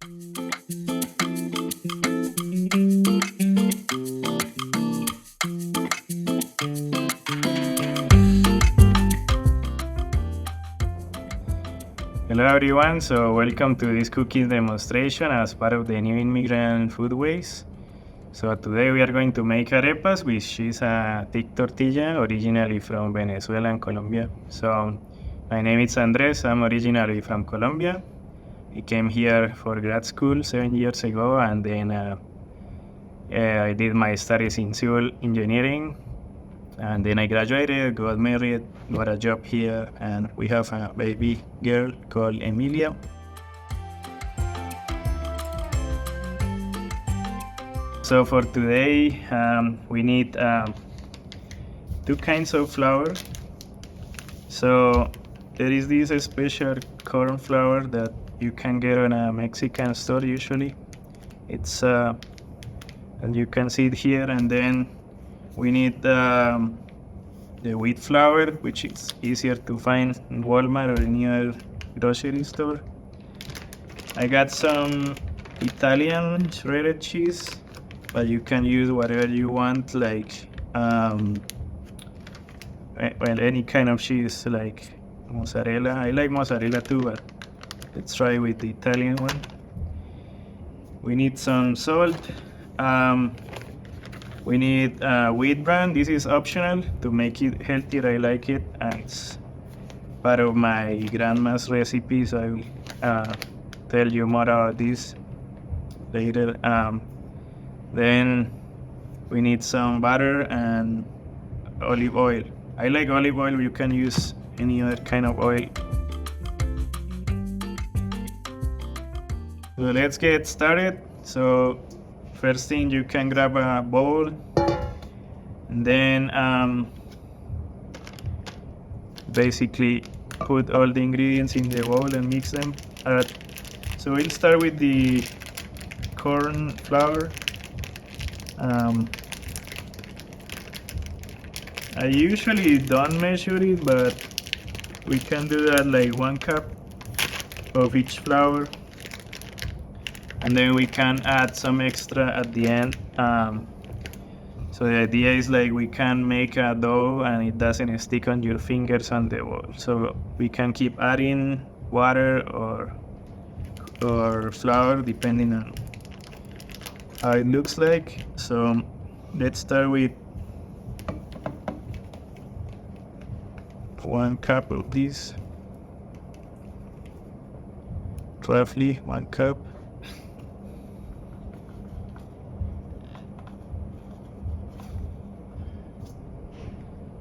Hello everyone, so welcome to this cooking demonstration as part of the New Immigrant Foodways. So today we are going to make arepas, which is a thick tortilla originally from Venezuela and Colombia. So my name is Andres, I'm originally from Colombia. I came here for grad school 7 years ago, and then I did my studies in civil engineering, and then I graduated, got married, got a job here, and we have a baby girl called Emilia. So for today, we need two kinds of flour. So there is this special corn flour that you can get on a Mexican store usually. It's and you can see it here, and then we need the wheat flour, which is easier to find in Walmart or any other grocery store. I got some Italian shredded cheese, but you can use whatever you want, like any kind of cheese, like mozzarella. I like mozzarella too, but let's try with the Italian one. We need some salt. We need wheat bran. This is optional to make it healthier. I like it, and it's part of my grandma's recipe, so I will tell you more about this later. Then we need some butter and olive oil. I like olive oil. You can use any other kind of oil. So let's get started. So first thing, you can grab a bowl, and then basically put all the ingredients in the bowl and mix them. So we'll start with the corn flour. I usually don't measure it, but we can do that, like 1 cup of each flour, and then we can add some extra at the end. So the idea is like we can make a dough and it doesn't stick on your fingers on the bowl. So we can keep adding water or flour depending on how it looks like. So let's start with 1 cup of this, roughly 1 cup.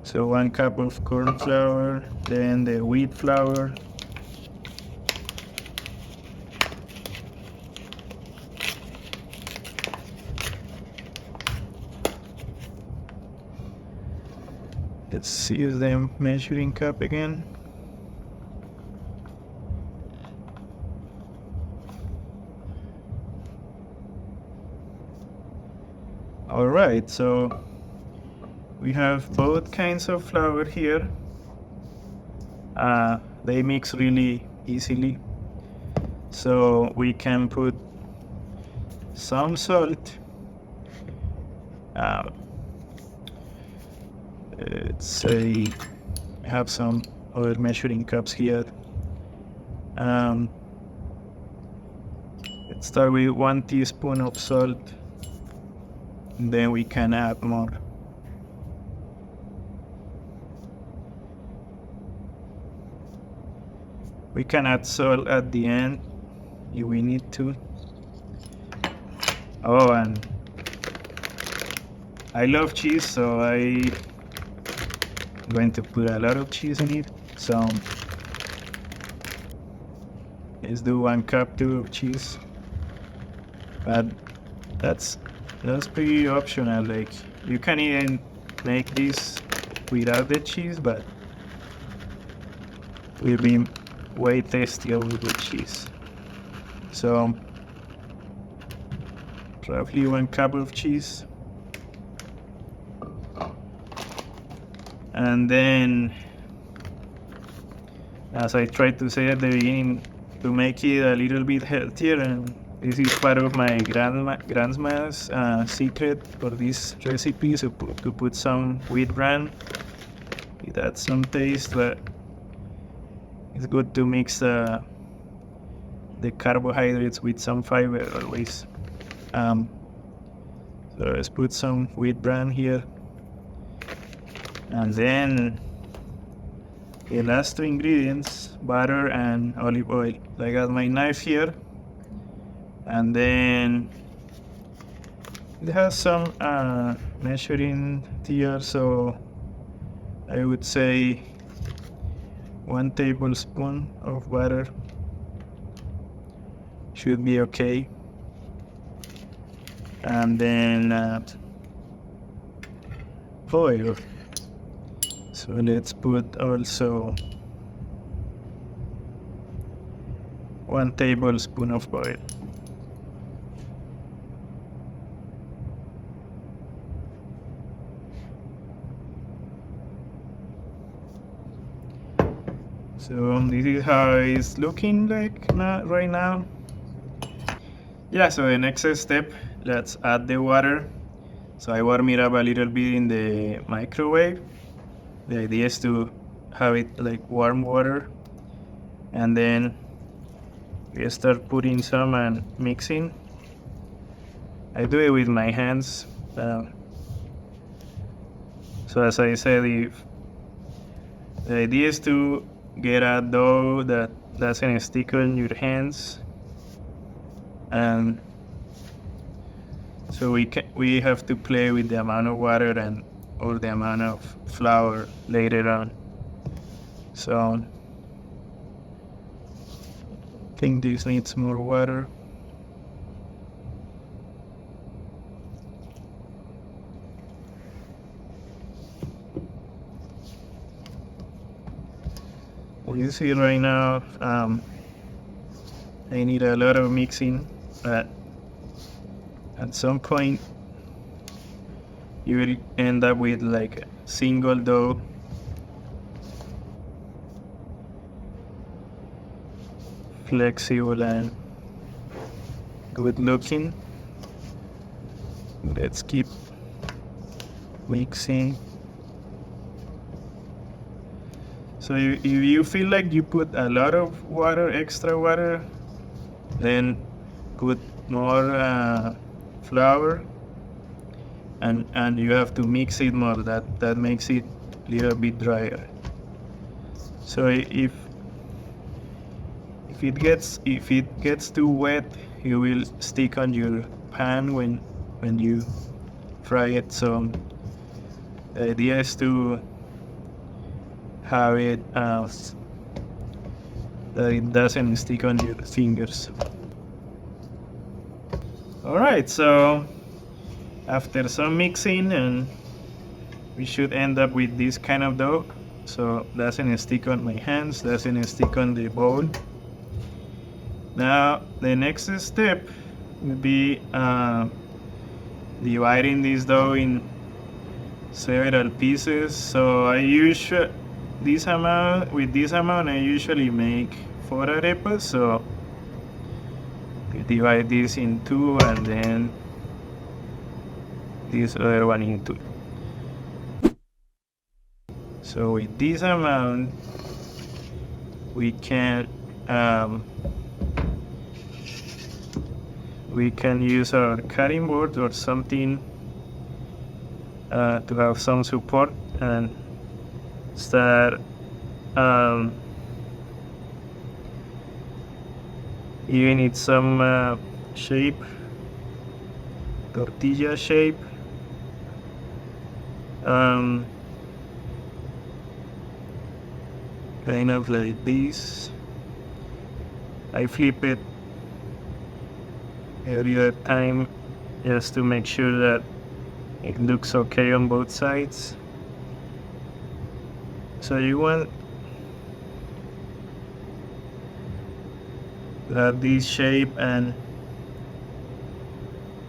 So 1 cup of corn flour, then the wheat flour, let's use the measuring cup again. All right, so we have both kinds of flour here. They mix really easily. So we can put some salt. Let's say I have some other measuring cups here. Let's start with 1 teaspoon of salt, and then we can add more. We can add salt at the end if we need to. Oh, and I love cheese, so I'm going to put a lot of cheese in it. So let's do 1 cup too of cheese. But that's pretty optional. Like, you can even make this without the cheese, but it will be way tastier with the cheese. So roughly 1 cup of cheese. And then, as I tried to say at the beginning, to make it a little bit healthier and This is part of my grandma's secret for this recipe, so to put some wheat bran. It adds some taste, but it's good to mix the carbohydrates with some fiber always. So let's put some wheat bran here. And then the last two ingredients, butter and olive oil. I got my knife here. And then it has some measuring here, so I would say 1 tablespoon of butter should be okay. And then oil. So let's put also 1 tablespoon of oil. So this is how it's looking like right now. Yeah, so the next step, let's add the water. So I warm it up a little bit in the microwave. The idea is to have it like warm water, and then we start putting some and mixing. I do it with my hands. So as I said, the idea is to get a dough that doesn't stick on your hands, and so we have to play with the amount of water or the amount of flour later on. So I think this needs more water. You see right now, I need a lot of mixing, but at some point you will end up with like a single dough. Flexible and good looking. Let's keep mixing. So if you feel like you put a lot of water, extra water, then put more flour, and you have to mix it more. That makes it a little bit drier. So if it gets too wet, it will stick on your pan when you fry it. So the idea is to have it that it doesn't stick on your fingers. Alright, so after some mixing, and we should end up with this kind of dough, so doesn't stick on my hands, doesn't stick on the bowl. Now the next step would be dividing this dough in several pieces. So I usually with this amount I usually make 4 arepas, so you divide this in 2 and then this other one in 2. So with this amount we can use our cutting board or something to have some support and start giving it some shape, tortilla shape. Kind of like this. I flip it every other time just to make sure that it looks okay on both sides. So you want this shape, and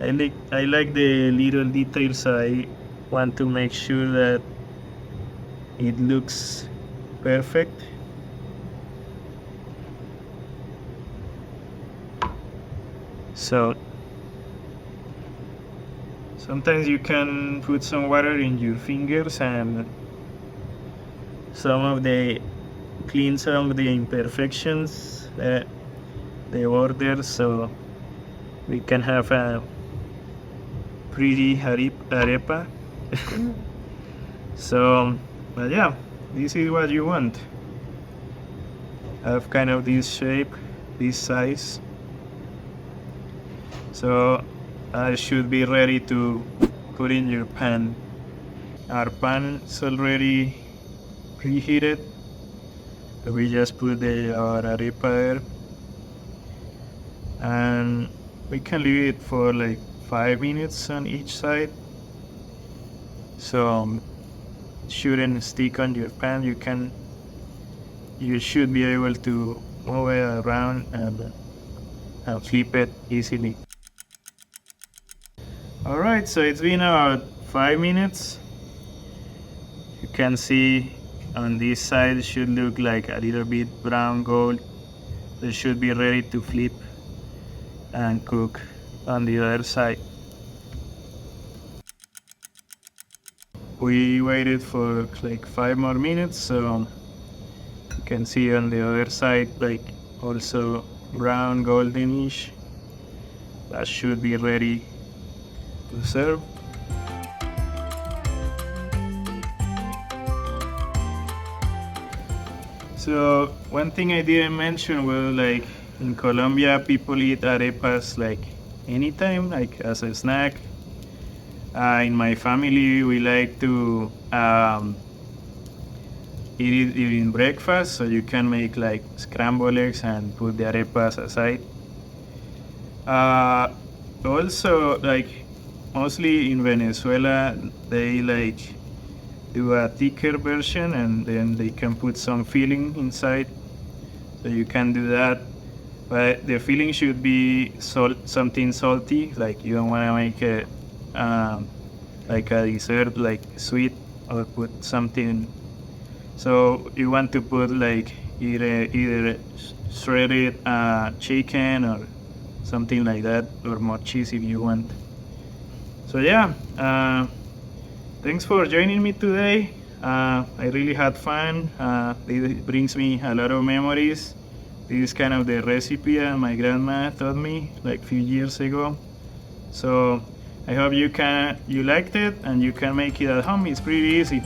I like the little details. I want to make sure that it looks perfect. So sometimes you can put some water in your fingers and clean some of the imperfections that they ordered, so we can have a pretty arepa. So, but yeah, this is what you want. Have kind of this shape, this size. So I should be ready to put in your pan. Our pan is already preheated. So we just put our arepa there, and we can leave it for like 5 minutes on each side. So it shouldn't stick on your pan. You should be able to move it around and flip it easily. Alright, so it's been about 5 minutes. You can see on this side it should look like a little bit brown gold. It should be ready to flip and cook on the other side. We waited for like 5 more minutes, so you can see on the other side like also brown goldenish. That should be ready to serve. So one thing I didn't mention was like in Colombia people eat arepas like anytime, like as a snack. In my family we like to eat it during breakfast, so you can make like scrambled eggs and put the arepas aside. Also, like mostly in Venezuela, they like do a thicker version and then they can put some filling inside, so you can do that. But the filling should be something salty, like you don't want to make it like a dessert, like sweet, or put something. So you want to put like either shredded chicken or something like that, or more cheese if you want. So yeah, thanks for joining me today. I really had fun. It brings me a lot of memories. This is kind of the recipe that my grandma taught me like a few years ago. So I hope you liked it and you can make it at home. It's pretty easy.